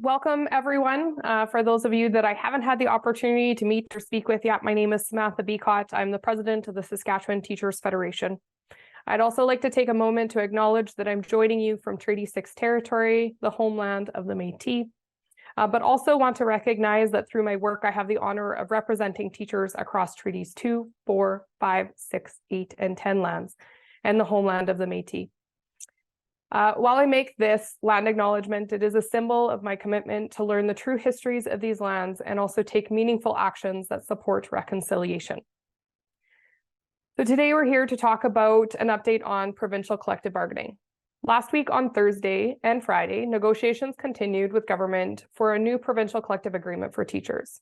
Welcome, everyone. For those of you that I haven't had the opportunity to meet or speak with yet, my name is Samantha. I'm the president of the Saskatchewan Teachers Federation. I'd also like to take a moment to acknowledge that I'm joining you from Treaty 6 territory, the homeland of the Métis, but also want to recognize that through my work, I have the honor of representing teachers across Treaties 2, 4, 5, 6, 8, and 10 lands, and the homeland of the Métis. While I make this land acknowledgement, it is a symbol of my commitment to learn the true histories of these lands and also take meaningful actions that support reconciliation. So today we're here to talk about an update on provincial collective bargaining. Last week on Thursday and Friday, negotiations continued with government for a new provincial collective agreement for teachers.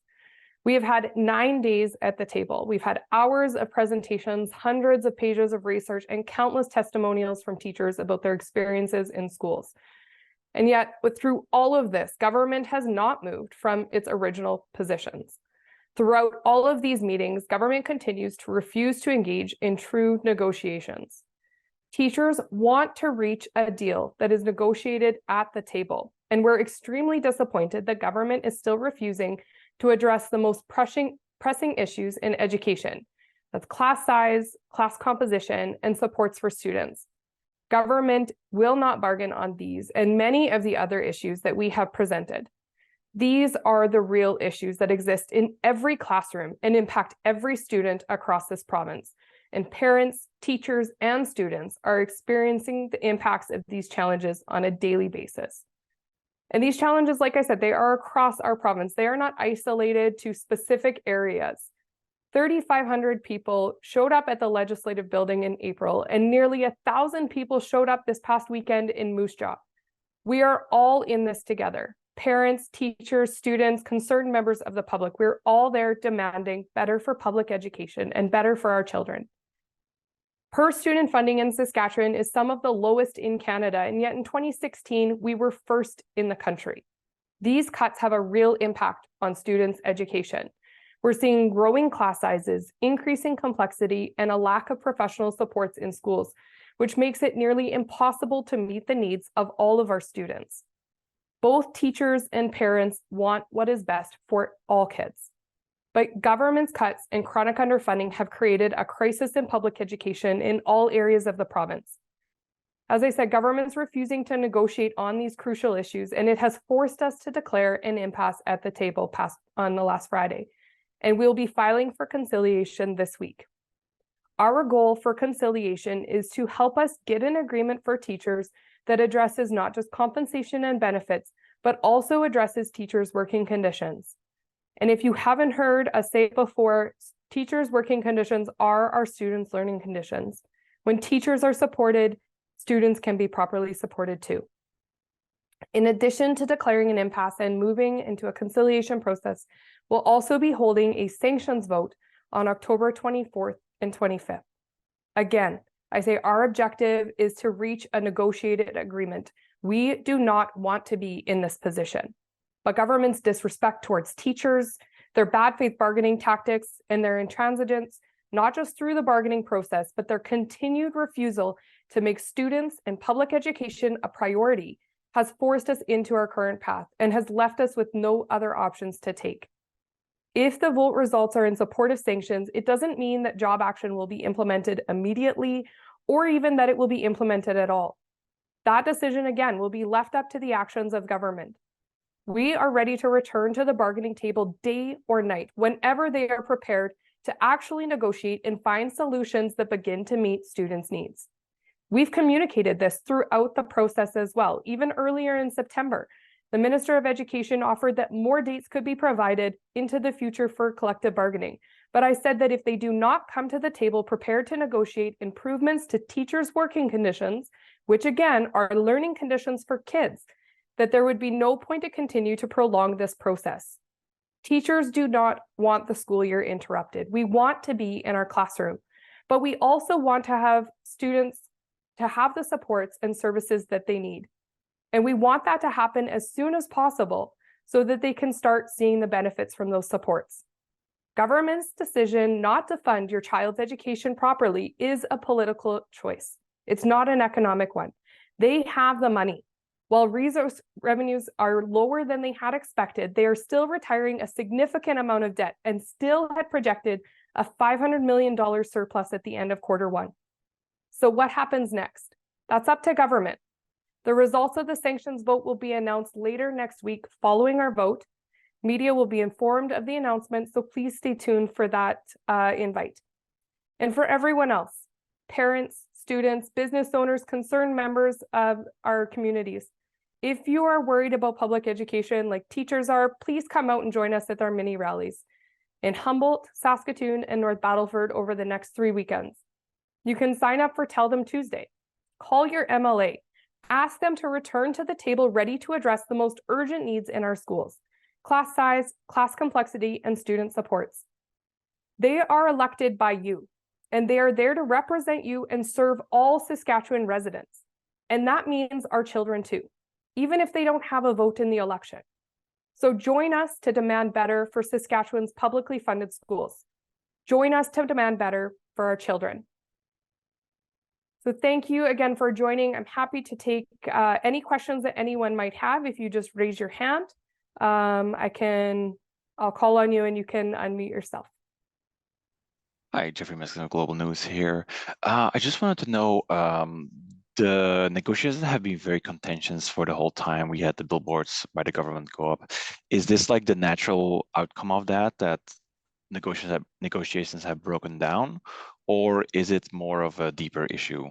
We have had 9 days at the table. We've had hours of presentations, hundreds of pages of research, and countless testimonials from teachers about their experiences in schools. And yet, through all of this, government has not moved from its original positions. Throughout all of these meetings, government continues to refuse to engage in true negotiations. Teachers want to reach a deal that is negotiated at the table, and we're extremely disappointed that government is still refusing to address the most pressing issues in education. That's class size, class composition, and supports for students. Government will not bargain on these and many of the other issues that we have presented. These are the real issues that exist in every classroom and impact every student across this province. And parents, teachers, and students are experiencing the impacts of these challenges on a daily basis. And these challenges, like I said, they are across our province. They are not isolated to specific areas. 3,500 people showed up at the Legislative Building in April, and nearly 1,000 people showed up this past weekend in Moose Jaw. We are all in this together. Parents, teachers, students, concerned members of the public. We're all there demanding better for public education and better for our children. Per student funding in Saskatchewan is some of the lowest in Canada, and yet in 2016, we were first in the country. These cuts have a real impact on students' education. We're seeing growing class sizes, increasing complexity, and a lack of professional supports in schools, which makes it nearly impossible to meet the needs of all of our students. Both teachers and parents want what is best for all kids. But government's cuts and chronic underfunding have created a crisis in public education in all areas of the province. As I said, government's refusing to negotiate on these crucial issues, and it has forced us to declare an impasse at the table on the last Friday. And we'll be filing for conciliation this week. Our goal for conciliation is to help us get an agreement for teachers that addresses not just compensation and benefits, but also addresses teachers' working conditions. And if you haven't heard us say it before, teachers' working conditions are our students' learning conditions. When teachers are supported, students can be properly supported too. In addition to declaring an impasse and moving into a conciliation process, we'll also be holding a sanctions vote on October 24th and 25th. Again, I say our objective is to reach a negotiated agreement. We do not want to be in this position. But government's disrespect towards teachers, their bad faith bargaining tactics, and their intransigence, not just through the bargaining process, but their continued refusal to make students and public education a priority, has forced us into our current path and has left us with no other options to take. If the vote results are in support of sanctions, it doesn't mean that job action will be implemented immediately or even that it will be implemented at all. That decision, again, will be left up to the actions of government. We are ready to return to the bargaining table day or night, whenever they are prepared to actually negotiate and find solutions that begin to meet students' needs. We've communicated this throughout the process as well. Even earlier in September, the Minister of Education offered that more dates could be provided into the future for collective bargaining. But I said that if they do not come to the table prepared to negotiate improvements to teachers' working conditions, which again are learning conditions for kids, that there would be no point to continue to prolong this process. Teachers do not want the school year interrupted. We want to be in our classroom, but we also want to have students to have the supports and services that they need. And we want that to happen as soon as possible so that they can start seeing the benefits from those supports. Government's decision not to fund your child's education properly is a political choice. It's not an economic one. They have the money. While resource revenues are lower than they had expected, they are still retiring a significant amount of debt and still had projected a $500 million surplus at the end of Q1. So what happens next? That's up to government. The results of the sanctions vote will be announced later next week following our vote. Media will be informed of the announcement, so please stay tuned for that invite. And for everyone else, parents, students, business owners, concerned members of our communities, if you are worried about public education like teachers are, please come out and join us at our mini rallies in Humboldt, Saskatoon, and North Battleford over the next 3 weekends. You can sign up for Tell Them Tuesday. Call your MLA. Ask them to return to the table ready to address the most urgent needs in our schools: class size, class complexity, and student supports. They are elected by you, and they are there to represent you and serve all Saskatchewan residents. And that means our children too, even if they don't have a vote in the election. So join us to demand better for Saskatchewan's publicly funded schools. Join us to demand better for our children. So thank you again for joining. I'm happy to take any questions that anyone might have. If you just raise your hand, I'll call on you and you can unmute yourself. Hi, Jeffrey Meskin of Global News here. I just wanted to know, the negotiations have been very contentious for the whole time. We had the billboards by the government go up. Is this like the natural outcome of that negotiations have broken down, or is it more of a deeper issue?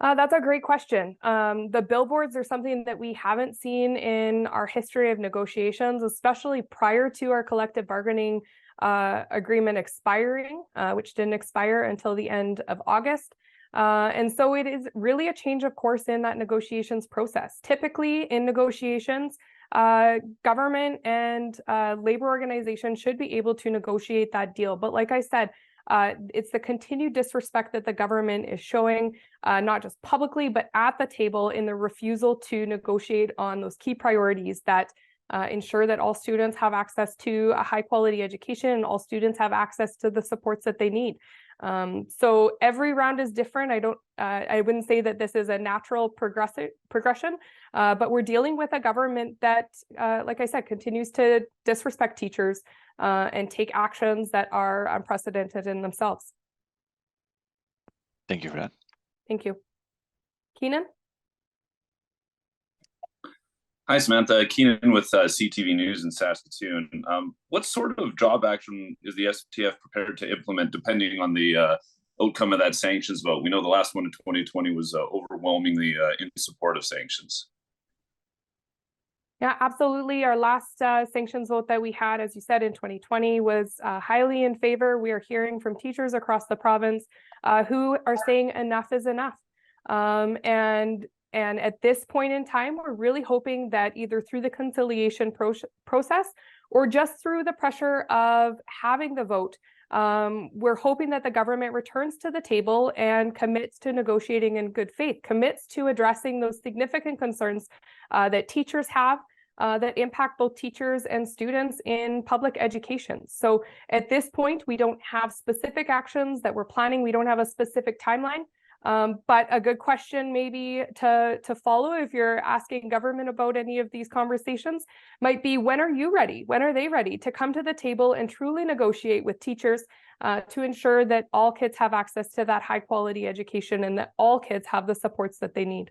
That's a great question. The billboards are something that we haven't seen in our history of negotiations, especially prior to our collective bargaining agreement expiring, which didn't expire until the end of August. And so it is really a change of course in that negotiations process. Typically in negotiations, government and labor organizations should be able to negotiate that deal. But like I said, it's the continued disrespect that the government is showing, not just publicly, but at the table in the refusal to negotiate on those key priorities that ensure that all students have access to a high quality education and all students have access to the supports that they need. So every round is different. I wouldn't say that this is a natural progression, but we're dealing with a government that, like I said, continues to disrespect teachers and take actions that are unprecedented in themselves. Thank you for that. Thank you. Keenan? Hi, Samantha. Keenan with CTV News in Saskatoon. What sort of job action is the STF prepared to implement depending on the outcome of that sanctions vote? We know the last one in 2020 was overwhelmingly in support of sanctions. Yeah, absolutely. Our last sanctions vote that we had, as you said, in 2020 was highly in favor. We are hearing from teachers across the province who are saying enough is enough. And at this point in time, we're really hoping that either through the conciliation process or just through the pressure of having the vote, we're hoping that the government returns to the table and commits to negotiating in good faith, commits to addressing those significant concerns that teachers have that impact both teachers and students in public education. So at this point, we don't have specific actions that we're planning. We don't have a specific timeline. But a good question maybe to follow if you're asking government about any of these conversations might be, when are you ready? When are they ready to come to the table and truly negotiate with teachers to ensure that all kids have access to that high quality education and that all kids have the supports that they need?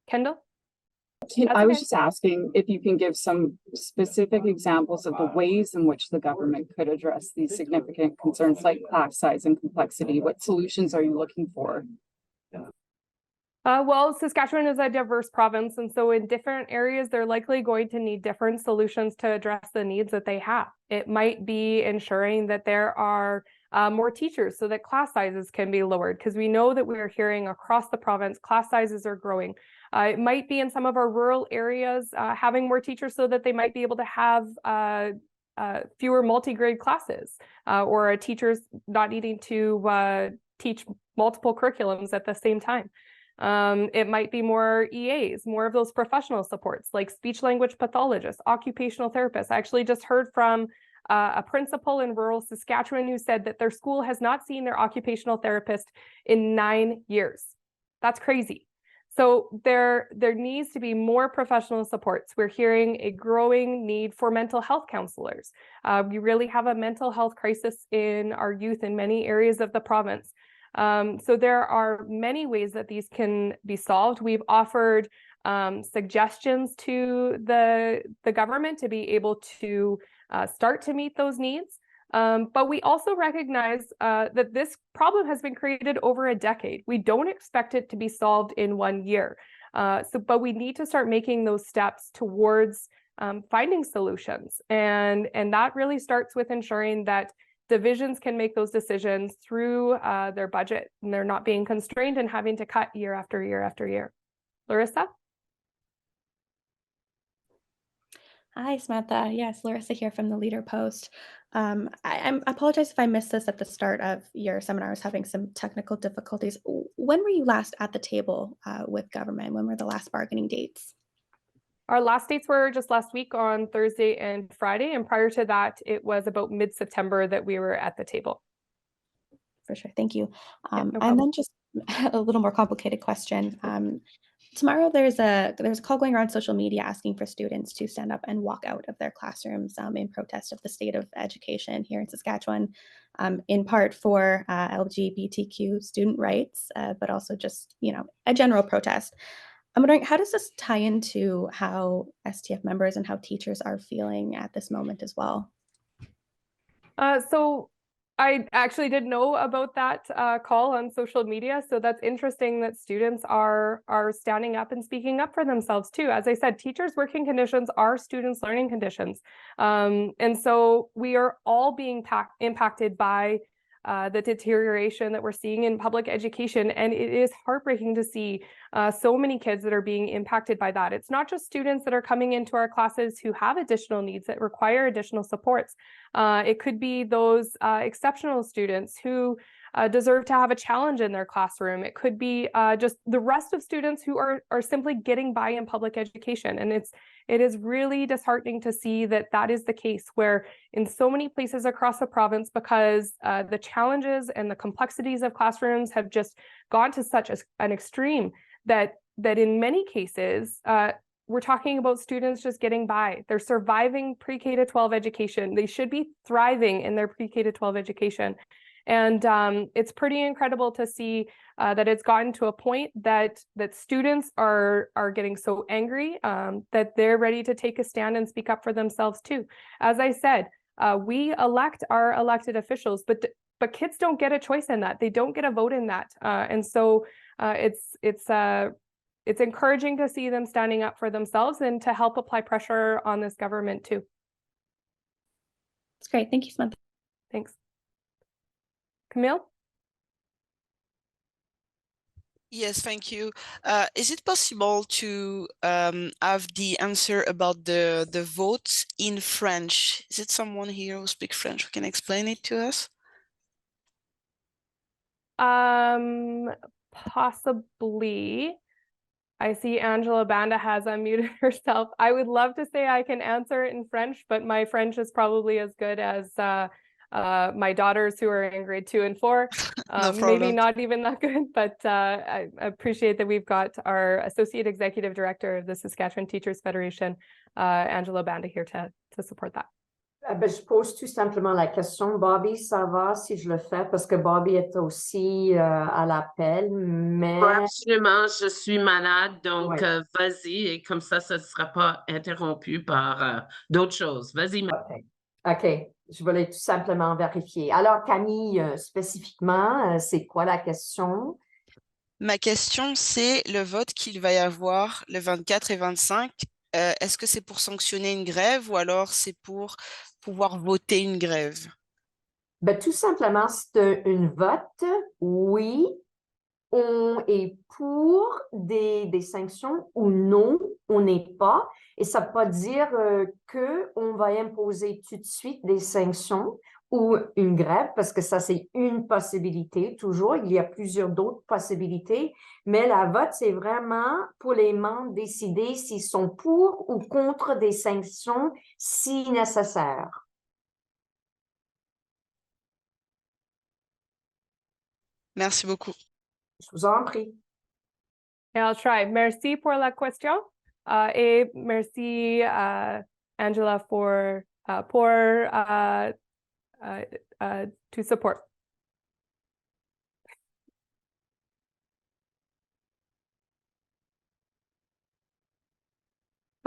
Kendall? I was just asking if you can give some specific examples of the ways in which the government could address these significant concerns like class size and complexity. What solutions are you looking for? Well, Saskatchewan is a diverse province, and so in different areas, they're likely going to need different solutions to address the needs that they have. It might be ensuring that there are more teachers so that class sizes can be lowered, because we know that we are hearing across the province, class sizes are growing. It might be in some of our rural areas, having more teachers so that they might be able to have fewer multi-grade classes, or teachers not needing to teach multiple curriculums at the same time. It might be more EAs, more of those professional supports like speech language pathologists, occupational therapists. I actually just heard from a principal in rural Saskatchewan who said that their school has not seen their occupational therapist in 9 years. That's crazy. So there needs to be more professional supports. We're hearing a growing need for mental health counselors. We really have a mental health crisis in our youth in many areas of the province. So there are many ways that these can be solved. We've offered suggestions to the government to be able to start to meet those needs. But we also recognize that this problem has been created over a decade. We don't expect it to be solved in 1 year. But we need to start making those steps towards finding solutions. And that really starts with ensuring that divisions can make those decisions through their budget, and they're not being constrained and having to cut year after year after year. Larissa? Hi, Samantha. Yes, Larissa here from the Leader Post. I apologize if I missed this at the start of your seminar. I was having some technical difficulties. When were you last at the table with government? When were the last bargaining dates? Our last dates were just last week on Thursday and Friday. And prior to that, it was about mid-September that we were at the table. For sure. Thank you. No And problem. then just a little more complicated question. Tomorrow, there's a call going around social media asking for students to stand up and walk out of their classrooms in protest of the state of education here in Saskatchewan, in part for LGBTQ student rights, but also just, a general protest. I'm wondering, how does this tie into how STF members and how teachers are feeling at this moment as well? So I actually did know about that call on social media. So that's interesting that students are standing up and speaking up for themselves too. As I said, teachers' working conditions are students' learning conditions. And so we are all being impacted by the deterioration that we're seeing in public education. And it is heartbreaking to see so many kids that are being impacted by that. It's not just students that are coming into our classes who have additional needs that require additional supports. It could be those exceptional students who deserve to have a challenge in their classroom. It could be just the rest of students who are simply getting by in public education. And it is really disheartening to see that that is the case, where in so many places across the province, because the challenges and the complexities of classrooms have just gone to such an extreme that in many cases, we're talking about students just getting by. They're surviving pre-K to 12 education. They should be thriving in their pre-K to 12 education. And it's pretty incredible to see that it's gotten to a point that students are getting so angry that they're ready to take a stand and speak up for themselves too. As I said, we elect our elected officials, but kids don't get a choice in that. They don't get a vote in that. And so it's encouraging to see them standing up for themselves and to help apply pressure on this government too. That's great. Thank you, Samantha. Thanks. Camille? Yes, thank you. Is it possible to have the answer about the votes in French? Is it someone here who speaks French who can explain it to us? Possibly. I see Angela Banda has unmuted herself. I would love to say I can answer it in French, but my French is probably as good as my daughters who are in grade 2 and 4. No Maybe problem. not even that good, but I appreciate that we've got our Associate Executive Director of the Saskatchewan Teachers Federation, Angela Banda, here to support that. Je pose tout simplement la question. Bobby, ça va si je le fais parce que Bobby est aussi à l'appel, mais... Absolument, je suis malade, donc Ouais. vas-y, et comme ça ne sera pas interrompu par d'autres choses. Vas-y. OK, je voulais tout simplement vérifier. Alors, Camille, spécifiquement, c'est quoi la question? Ma question, c'est le vote qu'il va y avoir le 24 et 25. Est-ce que c'est pour sanctionner une grève ou alors c'est pour pouvoir voter une grève? Ben, tout simplement, c'est une vote. Oui, on est pour des sanctions ou non, on n'est pas. Et ça ne veut pas dire qu'on va imposer tout de suite des sanctions ou une grève, parce que ça, c'est une possibilité. Toujours, il y a plusieurs d'autres possibilités. Mais la vote, c'est vraiment pour les membres décider s'ils sont pour ou contre des sanctions si nécessaire. Merci beaucoup. Je vous en prie. I'll try. Merci pour la question. Et merci, Angela, for to support.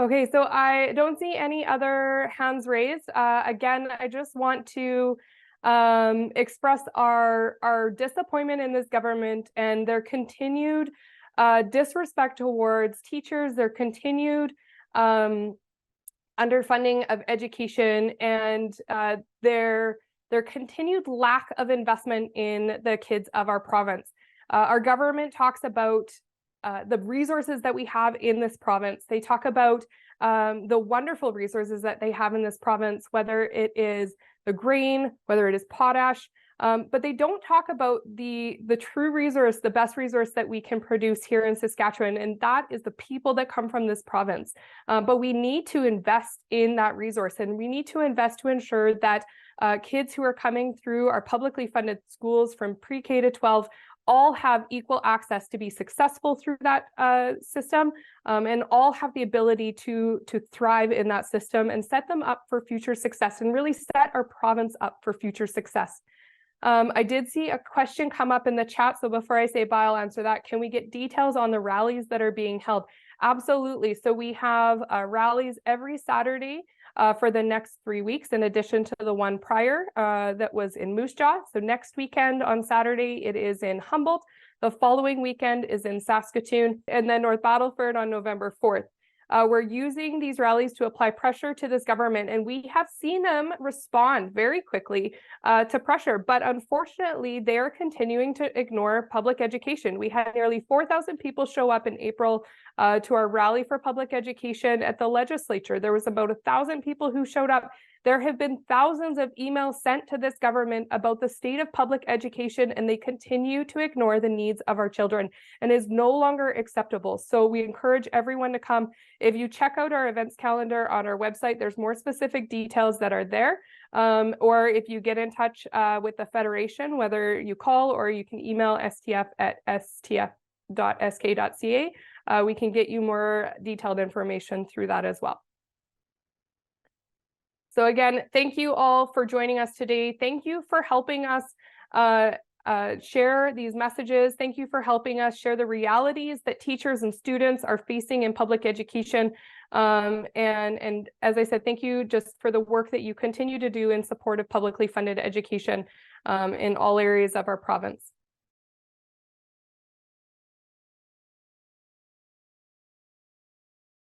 Okay, so I don't see any other hands raised. Again, I just want to express our disappointment in this government and their continued disrespect towards teachers, their continued underfunding of education, and their continued lack of investment in the kids of our province. Our government talks about the resources that we have in this province. They talk about the wonderful resources that they have in this province, whether it is the grain, whether it is potash, but they don't talk about the true resource, the best resource that we can produce here in Saskatchewan, and that is the people that come from this province. But we need to invest in that resource, and we need to invest to ensure that kids who are coming through our publicly funded schools from pre-K to 12 all have equal access to be successful through that system, and all have the ability to thrive in that system and set them up for future success and really set our province up for future success. I did see a question come up in the chat, so before I say bye, I'll answer that. Can we get details on the rallies that are being held? Absolutely. So we have rallies every Saturday for the next 3 weeks, in addition to the one prior that was in Moose Jaw. So next weekend on Saturday, it is in Humboldt. The following weekend is in Saskatoon, and then North Battleford on November 4th. We're using these rallies to apply pressure to this government, and we have seen them respond very quickly to pressure, but unfortunately, they are continuing to ignore public education. We had nearly 4,000 people show up in April to our rally for public education at the legislature. There was about 1,000 people who showed up. There have been thousands of emails sent to this government about the state of public education, and they continue to ignore the needs of our children, and is no longer acceptable. So we encourage everyone to come. If you check out our events calendar on our website, there's more specific details that are there. Or if you get in touch with the Federation, whether you call or you can email stf@stf.sk.ca, we can get you more detailed information through that as well. So again, thank you all for joining us today. Thank you for helping us share these messages. Thank you for helping us share the realities that teachers and students are facing in public education. And as I said, thank you just for the work that you continue to do in support of publicly funded education in all areas of our province.